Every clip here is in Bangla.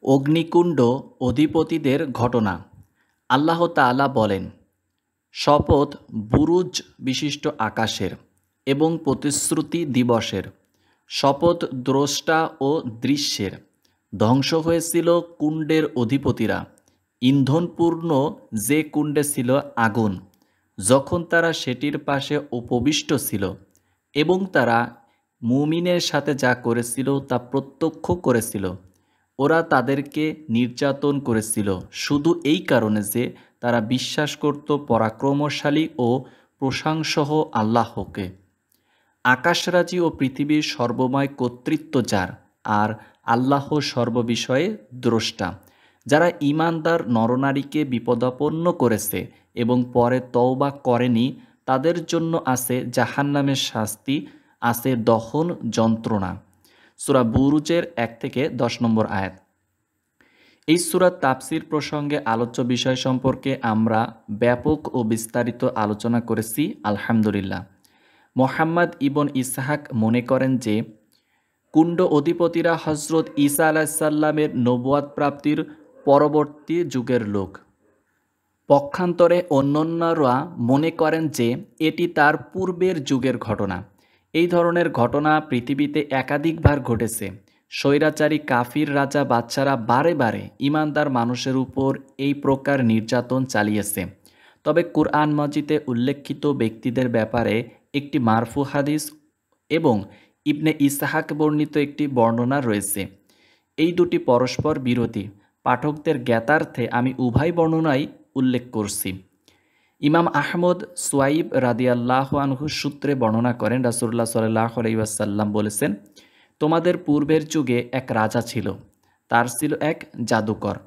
অগ্নিকুণ্ড অধিপতিদের ঘটনা। আল্লাহ তাআলা বলেন, শপথ বুরুজ বিশিষ্ট আকাশের এবং প্রতিশ্রুতি দিবসের, শপথ দ্রষ্টা ও দৃশ্যের। ধ্বংস হয়েছিল কুণ্ডের অধিপতিরা, ইন্ধনপূর্ণ যে কুণ্ডে ছিল আগুন, যখন তারা সেটির পাশে উপবিষ্ট ছিল, এবং তারা মুমিনের সাথে যা করেছিল তা প্রত্যক্ষ করেছিল। ওরা তাদেরকে নির্যাতন করেছিল শুধু এই কারণে যে তারা বিশ্বাস করত পরাক্রমশালী ও প্রশংসহ আল্লাহকে। আকাশরাজি ও পৃথিবীর সর্বময় কর্তৃত্ব যার, আর আল্লাহ সর্ববিষয়ে দ্রষ্টা। যারা ঈমানদার নরনারীকে বিপদাপন্ন করেছে এবং পরে তওবা করেনি, তাদের জন্য আছে জাহান্নামের শাস্তি, আছে দহন যন্ত্রণা। সূরা বুরুজের 1 থেকে 10 নম্বর আয়াত। এই সূরার তাফসির প্রসঙ্গে আলোচ্য বিষয় সম্পর্কে আমরা ব্যাপক ও বিস্তারিত আলোচনা করেছি আলহামদুলিল্লাহ। মোহাম্মদ ইবন ইসহাক মনে করেন যে কুণ্ড অধিপতিরা হজরত ঈসা আলাইসাল্লামের নবুয়াত প্রাপ্তির পরবর্তী যুগের লোক। পক্ষান্তরে অন্যান্যরা মনে করেন যে এটি তার পূর্বের যুগের ঘটনা। এই ধরনের ঘটনা পৃথিবীতে একাধিকবার ঘটেছে। স্বৈরাচারী কাফির রাজা বাদশারা বারে বারে ঈমানদার মানুষের উপর এই প্রকার নির্যাতন চালিয়েছে। তবে কুরআন মাজিদে উল্লেখিত ব্যক্তিদের ব্যাপারে একটি মারফু হাদিস এবং ইবনে ইসহাক বর্ণিত একটি বর্ণনা রয়েছে। এই দুটি পরস্পর বিরোধী। পাঠকদের জ্ঞাতার্থে আমি উভয় বর্ণনাই উল্লেখ করছি। ইমাম আহমদ সুয়াইব রাদিয়াল্লাহু আনহু সূত্রে বর্ণনা করেন, রাসূলুল্লাহ সাল্লাল্লাহু আলাইহি ওয়াসাল্লাম বলেছেন, তোমাদের পূর্বের যুগে এক রাজা ছিল। তার ছিল এক জাদুকর।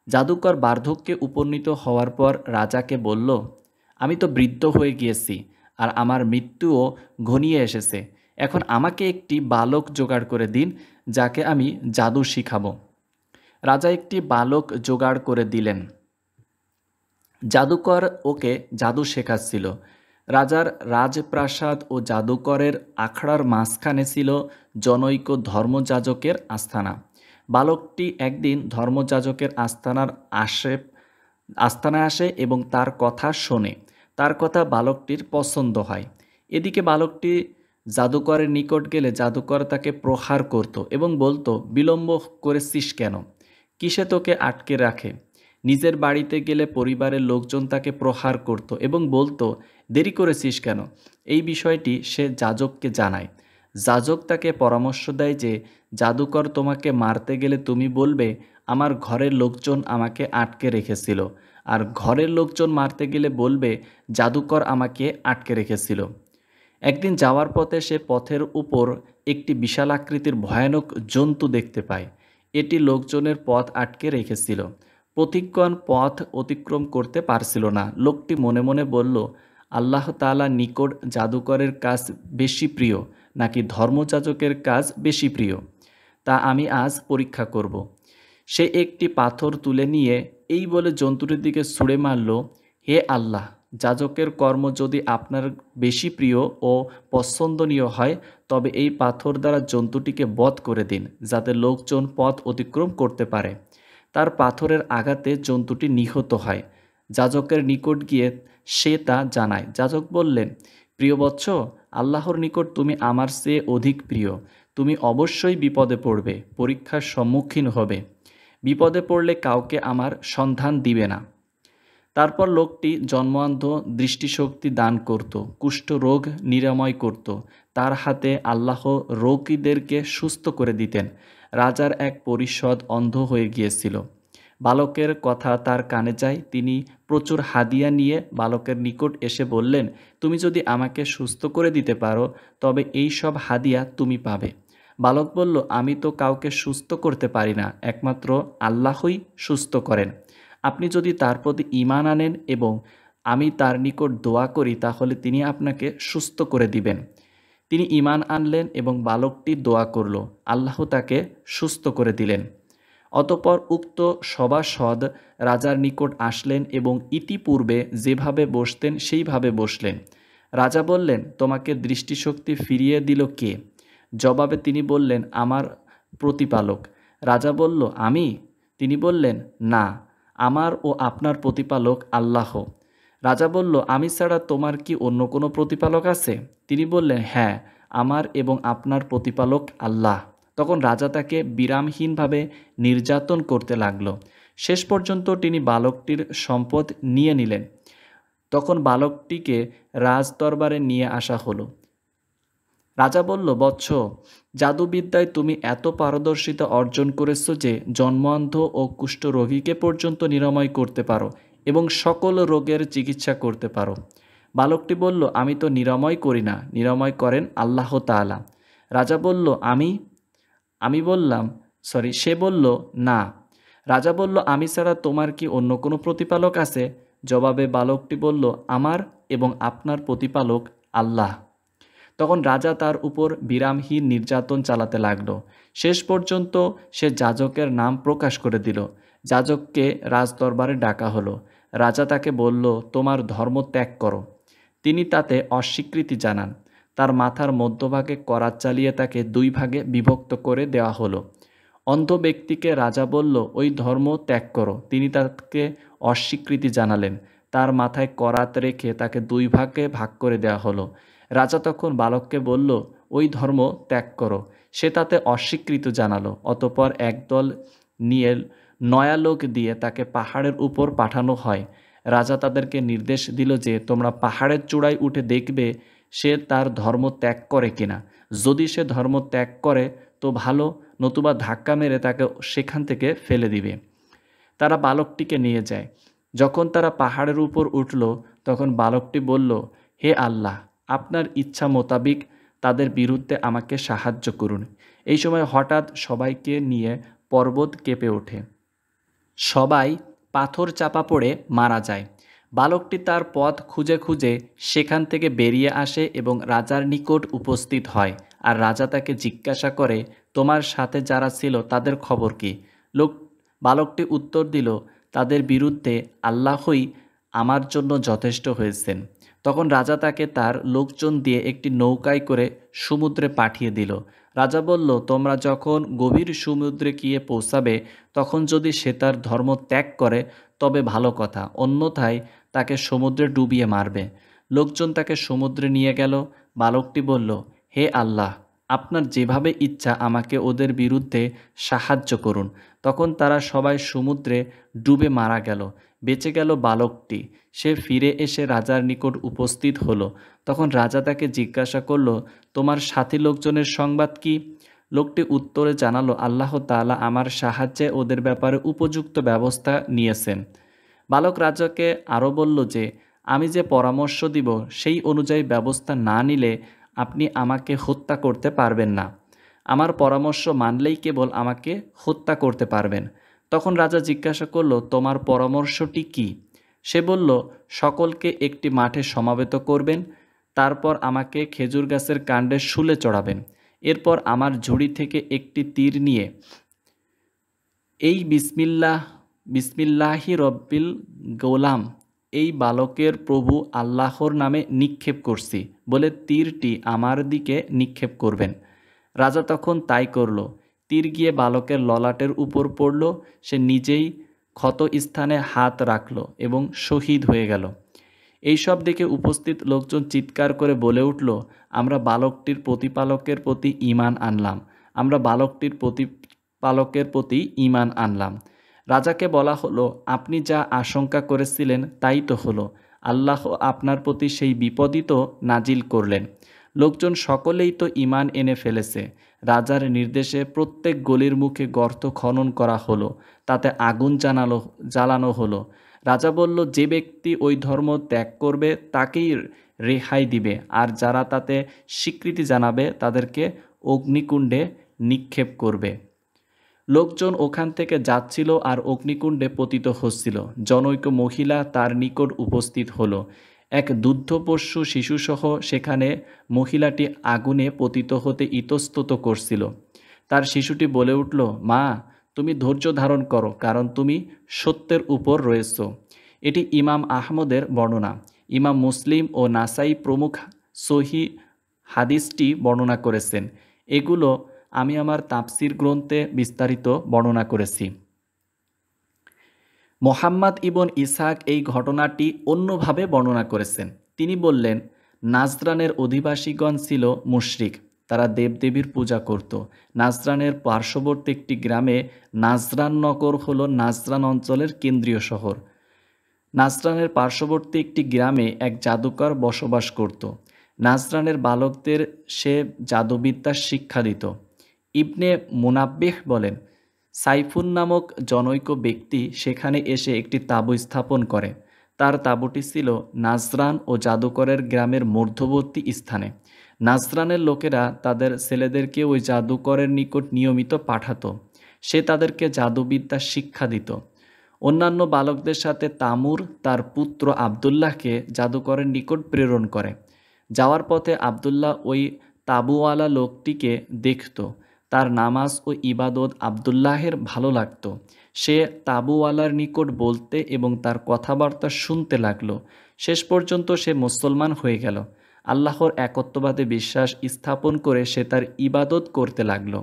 জাদুকর বার্ধক্যে উপনীত হওয়ার পর রাজাকে বলল, আমি তো বৃদ্ধ হয়ে গিয়েছি আর আমার মৃত্যুও ঘনিয়ে এসেছে। এখন আমাকে একটি বালক জোগাড় করে দিন, যাকে আমি জাদু শিখাবো। রাজা একটি বালক জোগাড় করে দিলেন। জাদুকর ওকে জাদু শেখাচ্ছিল। রাজার রাজপ্রাসাদ ও জাদুকরের আখড়ার মাঝখানে ছিল জনৈক ধর্মযাজকের আস্তানা। বালকটি একদিন ধর্মযাজকের আস্তানায় আসে এবং তার কথা শোনে। তার কথা বালকটির পছন্দ হয়। এদিকে বালকটি জাদুকরের নিকট গেলে জাদুকর তাকে প্রহার করত এবং বলতো, বিলম্ব করেছিস কেন? কিসে তোকে আটকে রাখে? নিজের বাড়িতে গেলে পরিবারের লোকজন তাকে প্রহার করত এবং বলতো, দেরি করেছিস কেন? এই বিষয়টি সে যাজককে জানায়। যাজক তাকে পরামর্শ দেয় যে জাদুকর তোমাকে মারতে গেলে তুমি বলবে, আমার ঘরের লোকজন আমাকে আটকে রেখেছিল, আর ঘরের লোকজন মারতে গেলে বলবে, জাদুকর আমাকে আটকে রেখেছিল। একদিন যাওয়ার পথে সে পথের উপর একটি বিশাল আকৃতির ভয়ানক জন্তু দেখতে পায়। এটি লোকজনের পথ আটকে রেখেছিল। পথিকগণ পথ অতিক্রম করতে পারছিল না। লোকটি মনে মনে বলল, আল্লাহ তাআলার নিকট জাদুকরের কাজ বেশি প্রিয় নাকি ধর্মযাজকের কাজ বেশি প্রিয়, তা আমি আজ পরীক্ষা করব। সে একটি পাথর তুলে নিয়ে এই বলে জন্তুটির দিকে ছুঁড়ে মারল, হে আল্লাহ, যাজকের কর্ম যদি আপনার বেশি প্রিয় ও পছন্দনীয় হয়, তবে এই পাথর দ্বারা জন্তুটিকে বধ করে দিন, যাতে লোকজন পথ অতিক্রম করতে পারে। তার পাথরের আঘাতে জন্তুটি নিহত হয়। যাজকের নিকট গিয়ে সে তা জানায়। যাজক বললেন, প্রিয় বৎস, আল্লাহর নিকট তুমি আমার চেয়ে অধিক প্রিয়। তুমি অবশ্যই বিপদে পড়বে, পরীক্ষার সম্মুখীন হবে। বিপদে পড়লে কাউকে আমার সন্ধান দিবে না। তারপর লোকটি জন্মান্ধ দৃষ্টিশক্তি দান করত, কুষ্ঠ রোগ নিরাময় করত। তার হাতে আল্লাহ রোগীদেরকে সুস্থ করে দিতেন। রাজার এক পরিষদ অন্ধ হয়ে গিয়েছিল। বালকের কথা তার কানে যায়। তিনি প্রচুর হাদিয়া নিয়ে বালকের নিকট এসে বললেন, তুমি যদি আমাকে সুস্থ করে দিতে পারো, তবে এই সব হাদিয়া তুমি পাবে। বালক বলল, আমি তো কাউকে সুস্থ করতে পারি না, একমাত্র আল্লাহই সুস্থ করেন। আপনি যদি তার প্রতি ঈমান আনেন এবং আমি তার নিকট দোয়া করি, তাহলে তিনি আপনাকে সুস্থ করে দিবেন। তিনি ঈমান আনলেন এবং বালকটি দোয়া করল। আল্লাহ তাকে সুস্থ করে দিলেন। অতঃপর উক্ত সভাসদ রাজার নিকট আসলেন এবং ইতিপূর্বে যেভাবে বসতেন সেইভাবে বসলেন। রাজা বললেন, তোমাকে দৃষ্টিশক্তি ফিরিয়ে দিল কে? জবাবে তিনি বললেন, আমার প্রতিপালক। রাজা বলল, আমি? তিনি বললেন, না, আমার ও আপনার প্রতিপালক আল্লাহ। রাজা বলল, আমি ছাড়া তোমার কি অন্য কোনো প্রতিপালক আছে? তিনি বললেন, হ্যাঁ, আমার এবং আপনার প্রতিপালক আল্লাহ। তখন রাজা তাকে বিরামহীনভাবে নির্যাতন করতে লাগল। শেষ পর্যন্ত তিনি বালকটির সম্পদ নিয়ে নিলেন। তখন বালকটিকে রাজদরবারে নিয়ে আসা হলো। রাজা বলল, বৎস, জাদুবিদ্যায় তুমি এত পারদর্শিতা অর্জন করেছ যে জন্মান্ধ ও কুষ্ঠরোগীকে পর্যন্ত নিরাময় করতে পারো এবং সকল রোগের চিকিৎসা করতে পারো। বালকটি বলল, আমি তো নিরাময় করি না, নিরাময় করেন আল্লাহ তাআলা। রাজা বলল, আমি বললাম, সে বলল, না। রাজা বলল, আমি ছাড়া তোমার কি অন্য কোনো প্রতিপালক আছে? জবাবে বালকটি বলল, আমার এবং আপনার প্রতিপালক আল্লাহ। তখন রাজা তার উপর বিরামহীন নির্যাতন চালাতে লাগল। শেষ পর্যন্ত সে যাজকের নাম প্রকাশ করে দিল। যাজককে রাজদরবারে ডাকা হলো। রাজা তাকে বলল, তোমার ধর্ম ত্যাগ করো। তিনি তাতে অস্বীকৃতি জানান। তার মাথার মধ্যভাগে করাত চালিয়ে তাকে দুই ভাগে বিভক্ত করে দেওয়া হলো। অন্ধ ব্যক্তিকে রাজা বলল, ওই ধর্ম ত্যাগ করো। তিনি তাকে অস্বীকৃতি জানালেন। তার মাথায় করাত রেখে তাকে দুই ভাগে ভাগ করে দেওয়া হলো। রাজা তখন বালককে বলল, ওই ধর্ম ত্যাগ করো। সে তাতে অস্বীকৃতি জানালো। অতঃপর একদল নিয়ে নয়া লোক দিয়ে তাকে পাহাড়ের উপর পাঠানো হয়। রাজা তাদেরকে নির্দেশ দিল যে, তোমরা পাহাড়ের চূড়ায় উঠে দেখবে সে তার ধর্ম ত্যাগ করে কিনা। যদি সে ধর্ম ত্যাগ করে তো ভালো, নতুবা ধাক্কা মেরে তাকে সেখান থেকে ফেলে দিবে। তারা বালকটিকে নিয়ে যায়। যখন তারা পাহাড়ের উপর উঠল, তখন বালকটি বলল, হে আল্লাহ, আপনার ইচ্ছা মোতাবিক তাদের বিরুদ্ধে আমাকে সাহায্য করুন। এই সময় হঠাৎ সবাইকে নিয়ে পর্বত কেঁপে ওঠে। সবাই পাথর চাপা পড়ে মারা যায়। বালকটি তার পথ খুঁজে খুঁজে সেখান থেকে বেরিয়ে আসে এবং রাজার নিকট উপস্থিত হয়। আর রাজা তাকে জিজ্ঞাসা করে, তোমার সাথে যারা ছিল তাদের খবর কি? বালকটি উত্তর দিল, তাদের বিরুদ্ধে আল্লাহই আমার জন্য যথেষ্ট হয়েছেন। তখন রাজা তাকে তার লোকজন দিয়ে একটি নৌকায় করে সমুদ্রে পাঠিয়ে দিল। রাজা বলল, তোমরা যখন গভীর সমুদ্রে গিয়ে পৌঁছাবে তখন যদি সে তার ধর্ম ত্যাগ করে তবে ভালো কথা, অন্যথায় তাকে সমুদ্রে ডুবিয়ে মারবে। লোকজন তাকে সমুদ্রে নিয়ে গেল। বালকটি বলল, হে আল্লাহ, আপনার যেভাবে ইচ্ছা আমাকে ওদের বিরুদ্ধে সাহায্য করুন। তখন তারা সবাই সমুদ্রে ডুবে মারা গেল। বেঁচে গেল বালকটি। সে ফিরে এসে রাজার নিকট উপস্থিত হলো। তখন রাজা তাকে জিজ্ঞাসা করল, তোমার সাথী লোকজনের সংবাদ কি? লোকটি উত্তরে জানালো, আল্লাহ তাআলা আমার সাহায্যে ওদের ব্যাপারে উপযুক্ত ব্যবস্থা নিয়েছেন। বালক রাজাকে আরও বলল যে, আমি যে পরামর্শ দিব সেই অনুযায়ী ব্যবস্থা না নিলে আপনি আমাকে হত্যা করতে পারবেন না। আমার পরামর্শ মানলেই কেবল আমাকে হত্যা করতে পারবেন। তখন রাজা জিজ্ঞাসা করল, তোমার পরামর্শটি কি? সে বলল, সকলকে একটি মাঠে সমাবেত করবেন, তারপর আমাকে খেজুর গাছের কাণ্ডে শুলে চড়াবেন। এরপর আমার ঝুড়ি থেকে একটি তীর নিয়ে এই বিসমিল্লাহি রব্বিল গোলাম, এই বালকের প্রভু আল্লাহর নামে নিক্ষেপ করছি বলে তীরটি আমার দিকে নিক্ষেপ করবেন। রাজা তখন তাই করল। তীর গিয়ে বালকের ললাটের উপর পড়ল। সে নিজেই ক্ষত স্থানে হাত রাখল এবং শহীদ হয়ে গেল। এইসব দেখে উপস্থিত লোকজন চিৎকার করে বলে উঠল, আমরা বালকটির প্রতিপালকের প্রতি ঈমান আনলাম, আমরা বালকটির প্রতিপালকের প্রতি ঈমান আনলাম। রাজাকে বলা হলো, আপনি যা আশঙ্কা করেছিলেন তাই তো হলো। আল্লাহ আপনার প্রতি সেই বিপদই তো নাজিল করলেন। লোকজন সকলেই তো ঈমান এনে ফেলেছে। রাজার নির্দেশে প্রত্যেক গলির মুখে গর্ত খনন করা হলো, তাতে আগুন জ্বালানো হলো। রাজা বলল, যে ব্যক্তি ওই ধর্ম ত্যাগ করবে তাকেই রেহাই দিবে, আর যারা তাতে স্বীকৃতি জানাবে তাদেরকে অগ্নিকুণ্ডে নিক্ষেপ করবে। লোকজন ওখান থেকে যাচ্ছিল আর অগ্নিকুণ্ডে পতিত হচ্ছিল। জনৈক মহিলা তার নিকট উপস্থিত হলো। এক দুগ্ধপোষ্য শিশুসহ সেখানে মহিলাটি আগুনে পতিত হতে ইতস্তত করছিল। তার শিশুটি বলে উঠল, মা, তুমি ধৈর্য ধারণ করো, কারণ তুমি সত্যের উপর রয়েছ। এটি ইমাম আহমদের বর্ণনা। ইমাম মুসলিম ও নাসাই প্রমুখ সহিহ হাদিসটি বর্ণনা করেছেন। এগুলো আমি আমার তাফসির গ্রন্থে বিস্তারিত বর্ণনা করেছি। মোহাম্মদ ইবন ইসহাক এই ঘটনাটি অন্যভাবে বর্ণনা করেছেন। তিনি বললেন, নাজরানের অধিবাসীগণ ছিল মুশরিক, তারা দেবদেবীর পূজা করত। নাজরানের পার্শ্ববর্তী একটি গ্রামে নাজরান নগর হল নাজরান অঞ্চলের কেন্দ্রীয় শহর। নাজরানের পার্শ্ববর্তী একটি গ্রামে এক জাদুকর বসবাস করত। নাজরানের বালকদের সে জাদুবিদ্যার শিক্ষা দিত। ইবনে মুনাব্বিহ বলেন, সাইফুন নামক জনৈক ব্যক্তি সেখানে এসে একটি তাঁবু স্থাপন করে। তার তাঁবুটি ছিল নাজরান ও জাদুকরের গ্রামের মধ্যবর্তী স্থানে। নাজরানের লোকেরা তাদের ছেলেদেরকে ওই জাদুকরের নিকট নিয়মিত পাঠাতো। সে তাদেরকে জাদুবিদ্যা শিক্ষা দিত। অন্যান্য বালকদের সাথে তামুর তার পুত্র আবদুল্লাহকে জাদুকরের নিকট প্রেরণ করে। যাওয়ার পথে আবদুল্লাহ ওই তাঁবুওয়ালা লোকটিকে দেখত। তার নামাজ ও ইবাদত আবদুল্লাহের ভালো লাগতো। সে তাঁবুওয়ালার নিকট বলতে এবং তার কথাবার্তা শুনতে লাগলো। শেষ পর্যন্ত সে মুসলমান হয়ে গেল। আল্লাহর একত্ববাদে বিশ্বাস স্থাপন করে সে তার ইবাদত করতে লাগলো।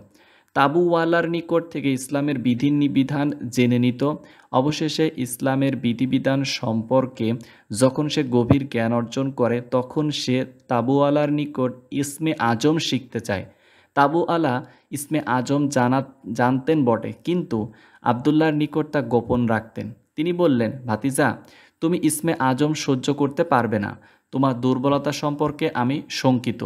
তাঁবুওয়ালার নিকট থেকে ইসলামের বিধিবিধান জেনে নিত। অবশেষে ইসলামের বিধিবিধান সম্পর্কে যখন সে গভীর জ্ঞান অর্জন করে, তখন সে তাঁবুওয়ালার নিকট ইসমে আজম শিখতে চায়। তাঁবুওয়ালা ইসমে আজম জানতেন বটে, কিন্তু আবদুল্লাহর নিকট তা গোপন রাখতেন। তিনি বললেন, ভাতিজা, তুমি ইসমে আজম সহ্য করতে পারবে না। তোমার দুর্বলতা সম্পর্কে আমি শঙ্কিত।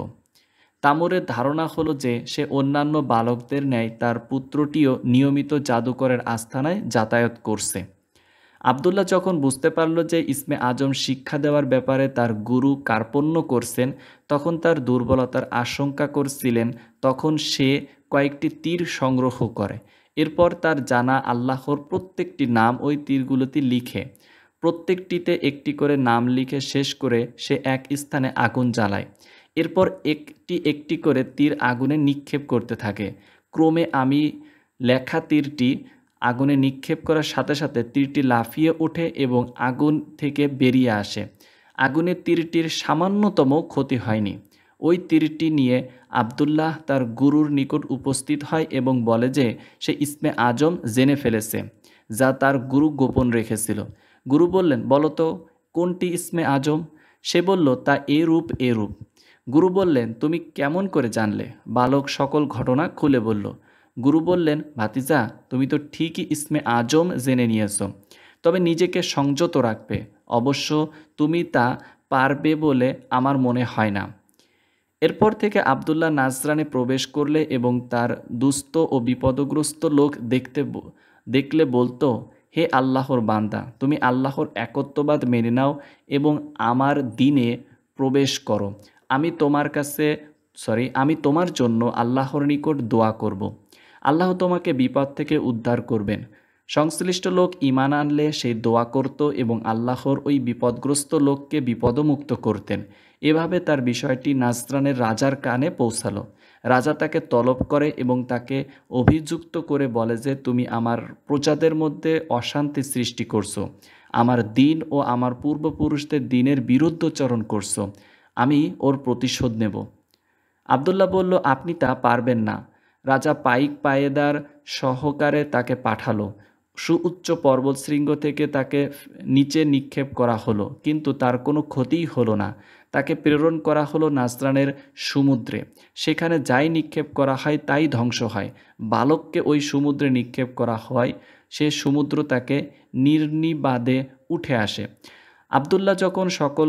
তামুরের ধারণা হলো যে সে অন্যান্য বালকদের ন্যায় তার পুত্রটিও নিয়মিত জাদুকরের আস্তানায় যাতায়াত করছে। আবদুল্লাহ যখন বুঝতে পারল যে ইসমে আজম শিক্ষা দেওয়ার ব্যাপারে তার গুরু কার্পণ্য করছেন, তখন তার দুর্বলতার আশঙ্কা করছিলেন। তখন সে কয়েকটি তীর সংগ্রহ করে। এরপর তার জানা আল্লাহর প্রত্যেকটি নাম ওই তীরগুলোতে লিখে, প্রত্যেকটিতে একটি করে নাম লিখে শেষ করে সে এক স্থানে আগুন জ্বালায়। এরপর একটি একটি করে তীর আগুনে নিক্ষেপ করতে থাকে। ক্রমে আমি লেখা তীরটি আগুনে নিক্ষেপ করার সাথে সাথে তীরটি লাফিয়ে ওঠে এবং আগুন থেকে বেরিয়ে আসে। আগুনে তীরটির সামান্যতম ক্ষতি হয়নি। ওই তীরটি নিয়ে আবদুল্লাহ তার গুরুর নিকট উপস্থিত হয় এবং বলে যে সে ইসমে আজম জেনে ফেলেছে, যা তার গুরু গোপন রেখেছিল। গুরু বললেন, বলো তো কোনটি ইসমে আজম? সে বলল, তা এরূপ এরূপ। গুরু বললেন, তুমি কেমন করে জানলে? বালক সকল ঘটনা খুলে বলল। গুরু বললেন, ভাতিজা, তুমি তো ঠিকই ইসমে আজম জেনে নিয়েছ, তবে নিজেকে সংযত রাখবে। অবশ্য তুমি তা পারবে বলে আমার মনে হয় না। এরপর থেকে আবদুল্লাহ নাজরানে প্রবেশ করলে এবং তার দুস্থ ও বিপদগ্রস্ত লোক দেখলে বলতো, হে আল্লাহর বান্দা, তুমি আল্লাহর একত্ববাদ মেনে নাও এবং আমার দ্বীনে প্রবেশ করো। আমি তোমার জন্য আল্লাহর নিকট দোয়া করব। আল্লাহ তোমাকে বিপদ থেকে উদ্ধার করবেন। সংশ্লিষ্ট লোক ঈমান আনলে সেই দোয়া করত এবং আল্লাহর ওই বিপদগ্রস্ত লোককে বিপদমুক্ত করতেন। এভাবে তার বিষয়টি নাজরানের রাজার কানে পৌঁছালো। রাজা তাকে তলব করে এবং তাকে অভিযুক্ত করে বলে যে, তুমি আমার প্রজাদের মধ্যে অশান্তি সৃষ্টি করছো, আমার দ্বীন ও আমার পূর্বপুরুষদের দ্বীনের বিরুদ্ধচরণ করছো। আমি ওর প্রতিশোধ নেব। আবদুল্লাহ বলল, আপনি তা পারবেন না। রাজা পাইক পায়েদার সহকারে তাকে পাঠালো। সুউচ্চ পর্বতশৃঙ্গ থেকে তাকে নিচে নিক্ষেপ করা হলো, কিন্তু তার কোনো ক্ষতিই হলো না। তাকে প্রেরণ করা হলো নাজরানের সমুদ্রে। সেখানে যাই নিক্ষেপ করা হয় তাই ধ্বংস হয়। বালককে ওই সমুদ্রে নিক্ষেপ করা হয়, সে সমুদ্র তাকে নির্নিবাদে উঠে আসে। আবদুল্লাহ যখন সকল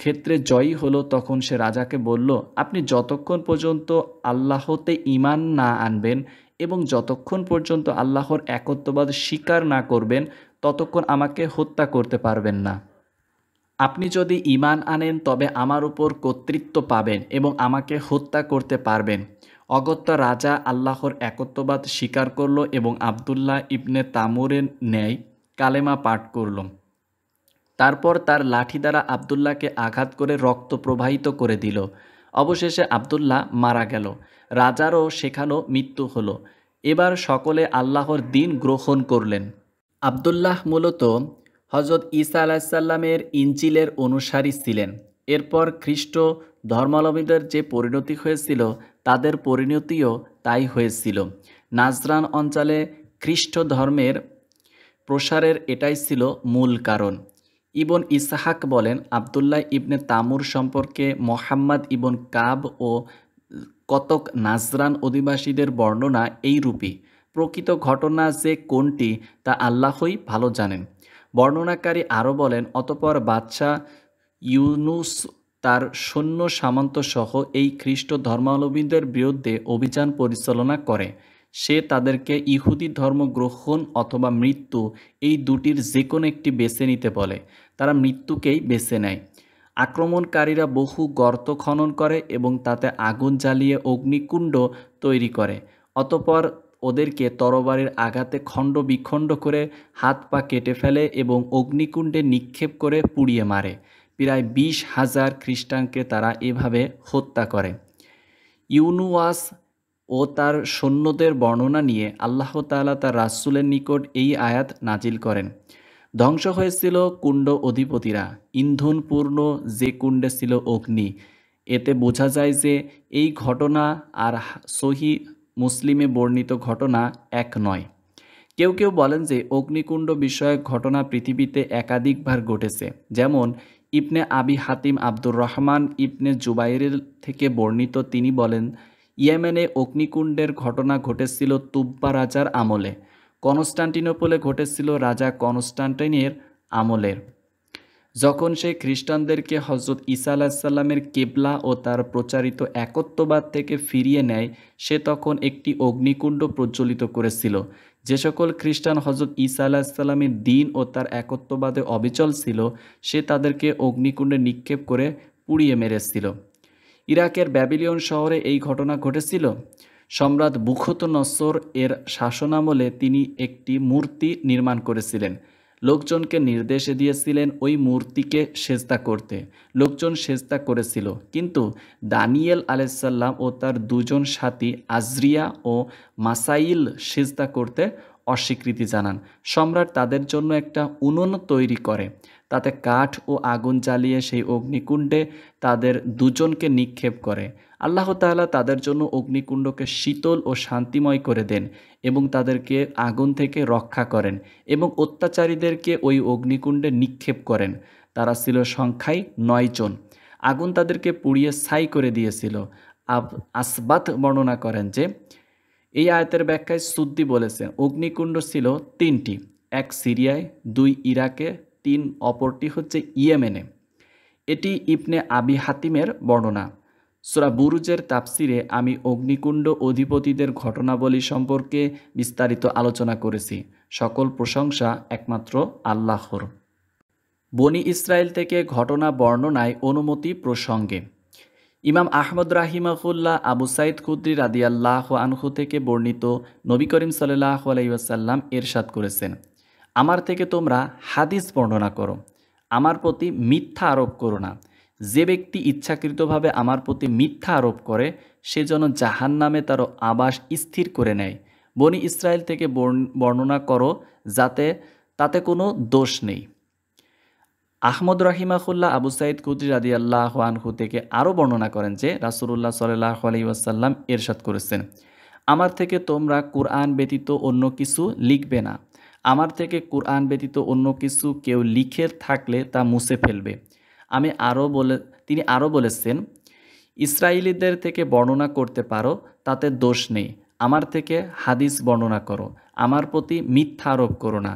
ক্ষেত্রে জয়ী হলো, তখন সে রাজাকে বলল, আপনি যতক্ষণ পর্যন্ত আল্লাহতে ঈমান না আনবেন এবং যতক্ষণ পর্যন্ত আল্লাহর একত্ববাদ স্বীকার না করবেন, ততক্ষণ আমাকে হত্যা করতে পারবেন না। আপনি যদি ঈমান আনেন তবে আমার উপর কর্তৃত্ব পাবেন এবং আমাকে হত্যা করতে পারবেন। অগত্যা রাজা আল্লাহর একত্ববাদ স্বীকার করল এবং আবদুল্লাহ ইবনে তামুরের ন্যায় কালেমা পাঠ করল। তারপর তার লাঠি দ্বারা আবদুল্লাহকে আঘাত করে রক্ত প্রবাহিত করে দিল। অবশেষে আবদুল্লাহ মারা গেল। রাজারও সেখানেও মৃত্যু হলো। এবার সকলে আল্লাহর দ্বীন গ্রহণ করলেন। আবদুল্লাহ মূলত হজরত ঈসা আলাইসাল্লামের ইনজিলের অনুসারী ছিলেন। এরপর খ্রিস্ট ধর্মাবলম্বীদের যে পরিণতি হয়েছিল, তাদের পরিণতিও তাই হয়েছিল। নাজরান অঞ্চলে খ্রিস্ট ধর্মের প্রসারের এটাই ছিল মূল কারণ। ইবন ইসহাক বলেন, আবদুল্লাহ ইবনে তামুর সম্পর্কে মোহাম্মদ ইবন কাব ও কতক নাজরান অধিবাসীদের বর্ণনা এইরূপী। প্রকৃত ঘটনা যে কোনটি তা আল্লাহই ভালো জানেন। বর্ণনাকারী আরও বলেন, অতঃপর বাদশাহ ইউনুস তার সৈন্য সামন্তসহ এই খ্রিস্ট ধর্মাবলম্বীদের বিরুদ্ধে অভিযান পরিচালনা করে। সে তাদেরকে ইহুদি ধর্ম গ্রহণ অথবা মৃত্যু, এই দুটির যে কোনো একটি বেছে নিতে বলে। তারা মৃত্যুকেই বেছে নেয়। আক্রমণকারীরা বহু গর্ত খনন করে এবং তাতে আগুন জ্বালিয়ে অগ্নিকুণ্ড তৈরি করে। অতঃপর ওদেরকে তরবারির আঘাতে খণ্ড বিখণ্ড করে হাত পা কেটে ফেলে এবং অগ্নিকুণ্ডে নিক্ষেপ করে পুড়িয়ে মারে। প্রায় 20,000 খ্রিস্টানকে তারা এভাবে হত্যা করে। ইউনুয়াস ও তার সৈন্যদের বর্ণনা নিয়ে আল্লাহ তাআলা তার রাসূলের নিকট এই আয়াত নাজিল করেন। ধ্বংস হয়েছিল কুণ্ড অধিপতিরা, ইন্ধনপূর্ণ যে কুণ্ডে ছিল অগ্নি। এতে বোঝা যায় যে এই ঘটনা আর সহিহ মুসলিমে বর্ণিত ঘটনা এক নয়। কেউ কেউ বলেন যে অগ্নিকুণ্ড বিষয়ক ঘটনা পৃথিবীতে একাধিকবার ঘটেছে। যেমন ইবনে আবি হাতিম আব্দুর রহমান ইবনে জুবাইরের থেকে বর্ণিত, তিনি বলেন, ইয়েমেনে অগ্নিকুণ্ডের ঘটনা ঘটেছিল তুব্বা রাজার আমলে। কনস্টান্টিনোপলে ঘটেছিল রাজা কনস্টান্টিনের আমলের। যখন সে খ্রিস্টানদেরকে হজরত ঈসা আলাইসাল্লামের কেবলা ও তার প্রচারিত একত্ববাদ থেকে ফিরিয়ে নেয়, সে তখন একটি অগ্নিকুণ্ড প্রজ্বলিত করেছিল। যে সকল খ্রিস্টান হজরত ঈসা আলাইসাল্লামের দিন ও তার একত্ববাদে অবিচল ছিল, সে তাদেরকে অগ্নিকুণ্ডে নিক্ষেপ করে পুড়িয়ে মেরেছিল। ইরাকের ব্যাবিলিয়ন শহরে এই ঘটনা ঘটেছিল। সম্রাট বুখতনসর এর শাসনামলে তিনি একটি মূর্তি নির্মাণ করেছিলেন। লোকজনকে নির্দেশ দিয়েছিলেন ওই মূর্তিকে সেজদা করতে। লোকজন সেজদা করেছিল, কিন্তু দানিয়েল আলাইসাল্লাম ও তার দুজন সাথী আজরিয়া ও মাসাইল সেজদা করতে অস্বীকৃতি জানান। সম্রাট তাদের জন্য একটা উনুন তৈরি করে, তাতে কাঠ ও আগুন জ্বালিয়ে সেই অগ্নিকুণ্ডে তাদের দুজনকে নিক্ষেপ করে। আল্লাহ তাআলা তাদের জন্য অগ্নিকুণ্ডকে শীতল ও শান্তিময় করে দেন এবং তাদেরকে আগুন থেকে রক্ষা করেন এবং অত্যাচারীদেরকে ওই অগ্নিকুণ্ডে নিক্ষেপ করেন। তারা ছিল সংখ্যায় 9 জন। আগুন তাদেরকে পুড়িয়ে ছাই করে দিয়েছিল। আসবাত বর্ণনা করেন যে এই আয়াতের ব্যাখ্যায় সুদ্দি বলেছেন, অগ্নিকুণ্ড ছিল 3টি, এক সিরিয়ায়, 2 ইরাকে, 3 অপরটি হচ্ছে ইয়েমেনে। এটি ইবনে আবি হাতিমের বর্ণনা। সূরা বুরুজের তাফসিরে আমি অগ্নিকুণ্ড অধিপতিদের ঘটনাবলী সম্পর্কে বিস্তারিত আলোচনা করেছি। সকল প্রশংসা একমাত্র আল্লাহর। বনি ইসরায়েল থেকে ঘটনা বর্ণনায় অনুমতি প্রসঙ্গে ইমাম আহমদ রাহিমাহুল্লাহ আবু সাইদ খুদরি রাদিয়াল্লাহু আনহু থেকে বর্ণিত, নবী করিম সাল্লাল্লাহু আলাইহি ওয়াসাল্লাম ইরশাদ করেছেন, আমার থেকে তোমরা হাদিস বর্ণনা করো, আমার প্রতি মিথ্যা আরোপ করো না। যে ব্যক্তি ইচ্ছাকৃতভাবে আমার প্রতি মিথ্যা আরোপ করে, সে যেন জাহান্নামে তার আবাস স্থির করে নেয়। বনি ইসরায়েল থেকে বর্ণনা করো তাতে কোনো দোষ নেই। আহমদ রাহিমাহুল্লাহ আবু সাইদ খুদরি রাদিয়াল্লাহু আনহু থেকে আরও বর্ণনা করেন যে রাসূলুল্লাহ সাল্লাল্লাহু আলাইহি ওয়াসাল্লাম ইরশাদ করেছেন, আমার থেকে তোমরা কুরআন ব্যতীত অন্য কিছু লিখবে না। আমার থেকে কুরআন ব্যতীত অন্য কিছু কেউ লিখে থাকলে তা মুছে ফেলবে। তিনি আরও বলেছেন, ইসরায়েলিদের থেকে বর্ণনা করতে পারো, তাতে দোষ নেই। আমার থেকে হাদিস বর্ণনা করো, আমার প্রতি মিথ্যা আরোপ করো না।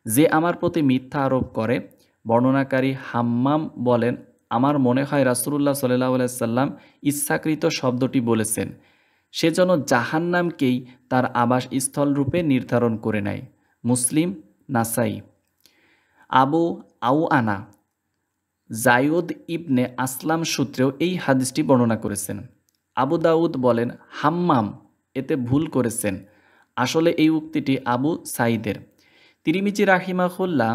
যে আমার প্রতি মিথ্যা আরোপ করে, বর্ণনাকারী হাম্মাম বলেন, আমার মনে হয় রাসূলুল্লাহ সাল্লাল্লাহু আলাইহি সাল্লাম ইচ্ছাকৃত শব্দটি বলেছেন, সে যেন জাহান্নামকেই তার আবাসস্থল রূপে নির্ধারণ করে নেয়। মুসলিম, নাসাই। আবু আওয়ানা জায়দ ইবনে আসলাম সূত্রেও এই হাদিসটি বর্ণনা করেছেন। আবু দাউদ বলেন, হাম্মাম এতে ভুল করেছেন, আসলে এই উক্তিটি আবু সাইদের। তিরমিজি রাহিমাহুল্লাহ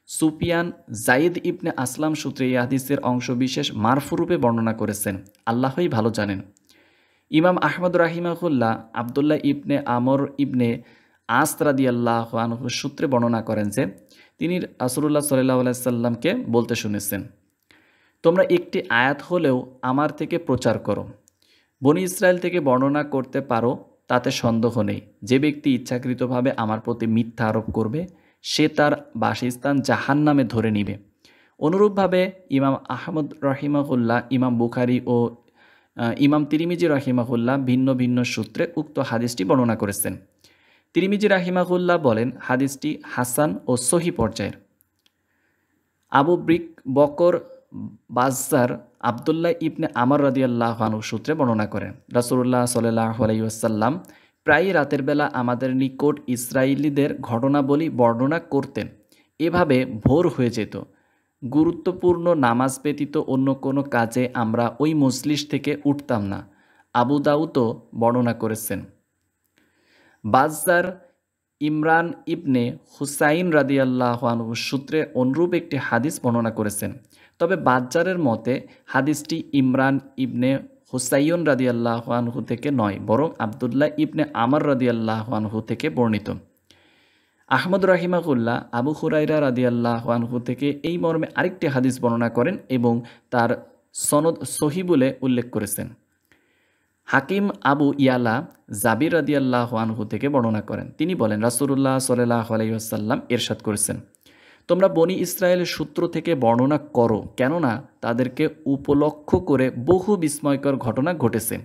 সুফিয়ান জাইদ ইবনে আসলাম সূত্রে এই হাদিসের অংশবিশেষ মারফুরূপে বর্ণনা করেছেন। আল্লাহই ভালো জানেন। ইমাম আহমদ রাহিমাহুল্লাহ আবদুল্লাহ ইবনে আমর ইবনে আস রাদিয়াল্লাহু আনহু সূত্রে বর্ণনা করেন যে তিনি রাসূলুল্লাহ সাল্লাল্লাহু আলাইহি সাল্লামকে বলতে শুনেছেন, তোমরা একটি আয়াত হলেও আমার থেকে প্রচার করো। বনি ইসরায়েল থেকে বর্ণনা করতে পারো, তাতে সন্দেহ নেই। যে ব্যক্তি ইচ্ছাকৃতভাবে আমার প্রতি মিথ্যা আরোপ করবে, সে তার বাসস্থান জাহান্নামে ধরে নিবে। অনুরূপভাবে ইমাম আহমদ রহিমাহুল্লাহ, ইমাম বুখারী ও ইমাম তিরমিজি রহিমাহুল্লাহ ভিন্ন ভিন্ন সূত্রে উক্ত হাদিসটি বর্ণনা করেছেন। তিরমিজি রাহিমাহুল্লাহ বলেন হাদিসটি হাসান ও সহি পর্যায়ের। আবু বকর বাজ্জার আবদুল্লাহ ইবনে আমর রাদিয়াল্লাহু আনহু সূত্রে বর্ণনা করেন রাসূলুল্লাহ সাল্লাল্লাহু আলাইহি ওয়াসাল্লাম প্রায়ই রাতের বেলা আমাদের নিকট ইসরায়েলীদের ঘটনাবলী বর্ণনা করতেন। এভাবে ভোর হয়ে যেত। গুরুত্বপূর্ণ নামাজ ব্যতীত অন্য কোনো কাজে আমরা ওই মজলিস থেকে উঠতাম না। আবু দাউদও বর্ণনা করেছেন। বাজ্জার ইমরান ইবনে হুসাইন রাদিয়াল্লাহু আনহু সূত্রে অনুরূপ একটি হাদিস বর্ণনা করেছেন। তবে বাজ্জারের মতে হাদিসটি ইমরান ইবনে হুসাইন রাদিয়াল্লাহু আনহু থেকে নয়, বরং আবদুল্লাহ ইবনে আমর রাদিয়াল্লাহু আনহু থেকে বর্ণিত। আহমদ রাহিমাহুল্লাহ আবু হুরাইরা রাদিয়াল্লাহু আনহু থেকে এই মর্মে আরেকটি হাদিস বর্ণনা করেন এবং তার সনদ সহি বলে উল্লেখ করেছেন। হাকিম আবু ইয়ালা জাবির রাদিয়াল্লাহু আনহু থেকে বর্ণনা করেন। তিনি বলেন রাসূলুল্লাহ সাল্লাল্লাহু আলাইহি ওয়াসাল্লাম ইরশাদ করেছেন, তোমরা বনি ইসরায়েলের সূত্র থেকে বর্ণনা করো, কেননা তাদেরকে উপলক্ষ করে বহু বিস্ময়কর ঘটনা ঘটেছে।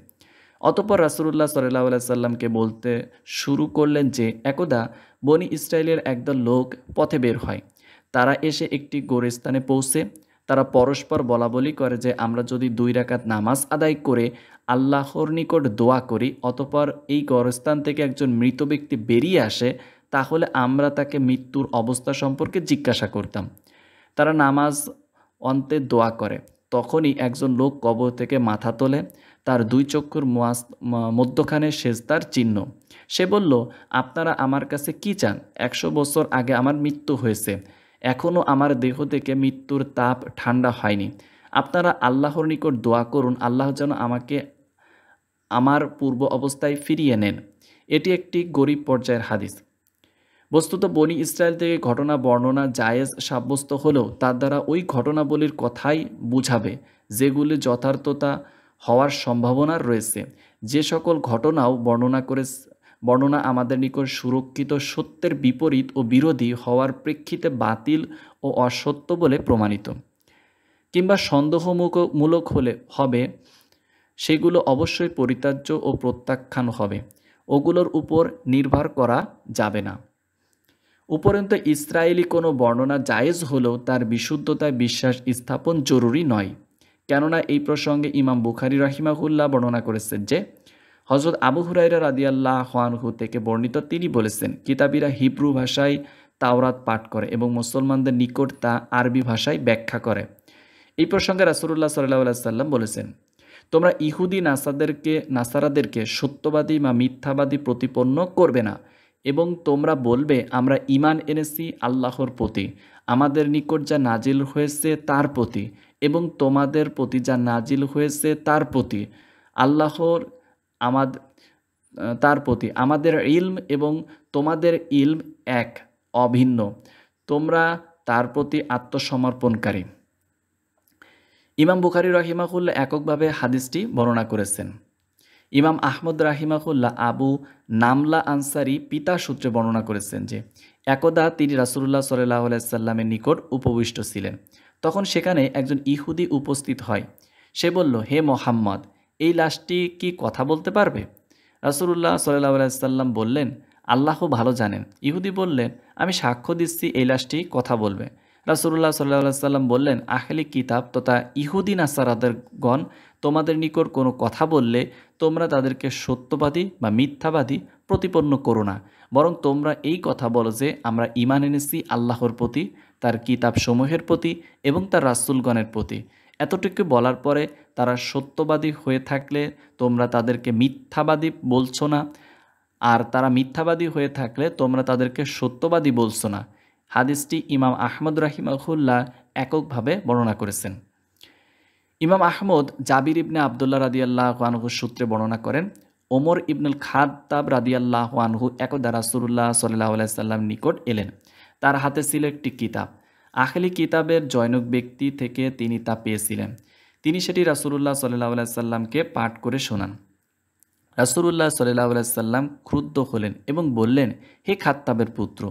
অতঃপর রাসূলুল্লাহ সাল্লাল্লাহু আলাইহি ওয়াসাল্লামকে বলতে শুরু করলেন যে একদা বনি ইসরায়েলের একদল লোক পথে বের হয়। তারা এসে একটি গোরস্থানে পৌঁছে তারা পরস্পর বলাবলি করে যে আমরা যদি 2 রাকাত নামাজ আদায় করে আল্লাহর নিকট দোয়া করি, অতঃপর এই গোরস্থান থেকে একজন মৃত ব্যক্তি বেরিয়ে আসে, তাহলে আমরা তাকে মৃত্যুর অবস্থা সম্পর্কে জিজ্ঞাসা করতাম। তারা নামাজ অন্তে দোয়া করে। তখনই একজন লোক কবর থেকে মাথা তোলে, তার 2 চক্ষুর মধ্যখানে সেজদার চিহ্ন। সে বলল, আপনারা আমার কাছে কি চান? 100 বছর আগে আমার মৃত্যু হয়েছে, এখনও আমার দেহ থেকে মৃত্যুর তাপ ঠান্ডা হয়নি। আপনারা আল্লাহর নিকট দোয়া করুন, আল্লাহ যেন আমাকে আমার পূর্ব অবস্থায় ফিরিয়ে নেন। এটি একটি গরীব পর্যায়ের হাদিস। বস্তুত বনি ইসরায়েল থেকে ঘটনা বর্ণনা জায়েজ সাব্যস্ত হলেও তার দ্বারা ওই ঘটনাবলীর কথাই বুঝাবে যেগুলি যথার্থতা হওয়ার সম্ভাবনা রয়েছে। যে সকল ঘটনাও বর্ণনা আমাদের নিকট সুরক্ষিত সত্যের বিপরীত ও বিরোধী হওয়ার প্রেক্ষিতে বাতিল ও অসত্য বলে প্রমাণিত কিংবা সন্দেহমূলক হবে, সেগুলো অবশ্যই পরিত্যাজ্য ও প্রত্যাখ্যান হবে। ওগুলোর উপর নির্ভর করা যাবে না। উপরন্তু ইসরায়েলি কোনো বর্ণনা জায়েজ হলেও তার বিশুদ্ধতায় বিশ্বাস স্থাপন জরুরি নয়। কেননা এই প্রসঙ্গে ইমাম বুখারী রাহিমাহুল্লাহ বর্ণনা করেছেন যে হযরত আবু হুরায়রা রাদিয়াল্লাহু আনহু থেকে বর্ণিত, তিনি বলেছেন, কিতাবীরা হিব্রু ভাষায় তাওরাত পাঠ করে এবং মুসলমানদের নিকট তা আরবি ভাষায় ব্যাখ্যা করে। এই প্রসঙ্গে রাসূলুল্লাহ সাল্লাল্লাহু আলাইহি ওয়াসাল্লাম বলেছেন, তোমরা ইহুদি নাসারাদেরকে সত্যবাদী বা মিথ্যাবাদী প্রতিপন্ন করবে না এবং তোমরা বলবে আমরা ঈমান এনেছি আল্লাহর প্রতি, আমাদের নিকট যা নাজিল হয়েছে তার প্রতি, এবং তোমাদের প্রতি যা নাজিল হয়েছে তার প্রতি আমাদের ইলম এবং তোমাদের ইলম এক, অভিন্ন, তোমরা তার প্রতি আত্মসমর্পণকারী। ইমাম বুখারী রাহিমাহুল্লাহ এককভাবে হাদিসটি বর্ণনা করেছেন। ইমাম আহমদ রাহিমাহুল্লাহ আবু নামলা আনসারি পিতা সূত্রে বর্ণনা করেছেন যে একদা তিনি রাসূলুল্লাহ সাল্লাল্লাহু আলাইহি সাল্লামের নিকট উপবিষ্ট ছিলেন। তখন সেখানে একজন ইহুদি উপস্থিত হয়। সে বলল, হে মুহাম্মদ, এই লাশটি কি কথা বলতে পারবে? রাসূলুল্লাহ সাল্লাল্লাহু আলাইহি সাল্লাম বললেন, আল্লাহ ভালো জানেন। ইহুদি বললেন, আমি সাক্ষ্য দিচ্ছি এই লাশটি কথা বলবে। রাসূলুল্লাহ সাল্লাল্লাহু আলাইহি সাল্লাম বললেন, আহলি কিতাব তথা ইহুদি নাসারাদেরগণ তোমাদের নিকট কোনো কথা বললে তোমরা তাদেরকে সত্যবাদী বা মিথ্যাবাদী প্রতিপন্ন করো না, বরং তোমরা এই কথা বলো যে আমরা ঈমান এনেছি আল্লাহর প্রতি, তার কিতাবসমূহের প্রতি এবং তার রাসূলগণের প্রতি। এতটুকু বলার পরে তারা সত্যবাদী হয়ে থাকলে তোমরা তাদেরকে মিথ্যাবাদী বলছো না, আর তারা মিথ্যাবাদী হয়ে থাকলে তোমরা তাদেরকে সত্যবাদী বলছো না। হাদিসটি ইমাম আহমদ রাহিমাহুল্লাহ এককভাবে বর্ণনা করেছেন। ইমাম আহমদ জাবির ইবনে আবদুল্লাহ রাদিয়াল্লাহু আনহু সূত্রে বর্ণনা করেন, ওমর ইবনুল খাত্তাব রাদিয়াল্লাহু আনহু একদা রাসূলুল্লাহ সাল্লাল্লাহু আলাইহি সাল্লাম নিকট এলেন। তার হাতে ছিল একটি কিতাব। আহলি কিতাবের জনৈক ব্যক্তি থেকে তিনি তা পেয়েছিলেন। তিনি সেটি রাসূলুল্লাহ সাল্লাল্লাহু আলাইহি সাল্লামকে পাঠ করে শোনান। রাসূলুল্লাহ সাল্লাল্লাহু আলাইহি সাল্লাম ক্রুদ্ধ হলেন এবং বললেন, হে খাত্তাবের পুত্র,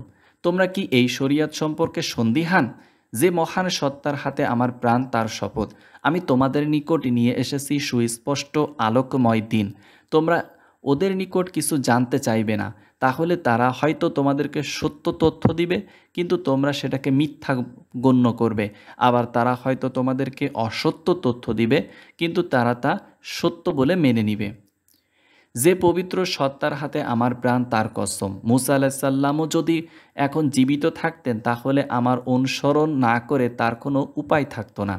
তোমরা কি এই শরিয়াত সম্পর্কে সন্দিহান? যে মহান সত্তার হাতে আমার প্রাণ তার শপথ, আমি তোমাদের নিকট নিয়ে এসেছি সুস্পষ্ট আলোকময় দিন। তোমরা ওদের নিকট কিছু জানতে চাইবে না, তাহলে তারা হয়তো তোমাদেরকে সত্য তথ্য দিবে, কিন্তু তোমরা সেটাকে মিথ্যা গণ্য করবে। আবার তারা হয়তো তোমাদেরকে অসত্য তথ্য দিবে, কিন্তু তারা তা সত্য বলে মেনে নিবে। যে পবিত্র সত্তার হাতে আমার প্রাণ তার কসম, মুসা আলাহিসাল্লামও যদি এখন জীবিত থাকতেন তাহলে আমার অনুসরণ না করে তার কোনো উপায় থাকতো না।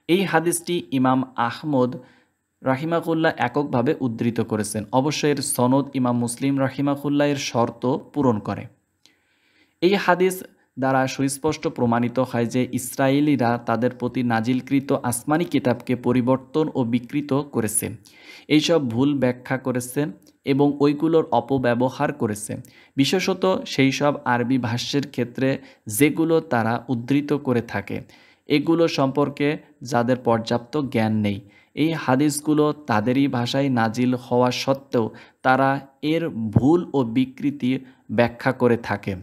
এই হাদিসটি ইমাম আহমদ রাহিমাহুল্লাহ এককভাবে উদ্ধৃত করেছেন। অবশ্য এর সনদ ইমাম মুসলিম রাহিমাহুল্লাহ এর শর্ত পূরণ করে। এই হাদিস দ্বারা সুস্পষ্ট প্রমাণিত হয় যে ইসরায়েলিরা তাদের প্রতি নাজিলকৃত আসমানি কিতাবকে পরিবর্তন ও বিকৃত করেছে, এইসব ভুল ব্যাখ্যা করেছে এবং ওইগুলোর অপব্যবহার করেছে, বিশেষত সেই সব আরবি ভাষ্যের ক্ষেত্রে যেগুলো তারা উদ্ধৃত করে থাকে, এগুলো সম্পর্কে যাদের পর্যাপ্ত জ্ঞান নেই। এই হাদিসগুলো তাদেরই ভাষায় নাজিল হওয়া সত্ত্বেও তারা এর ভুল ও বিকৃতি ব্যাখ্যা করে থাকে।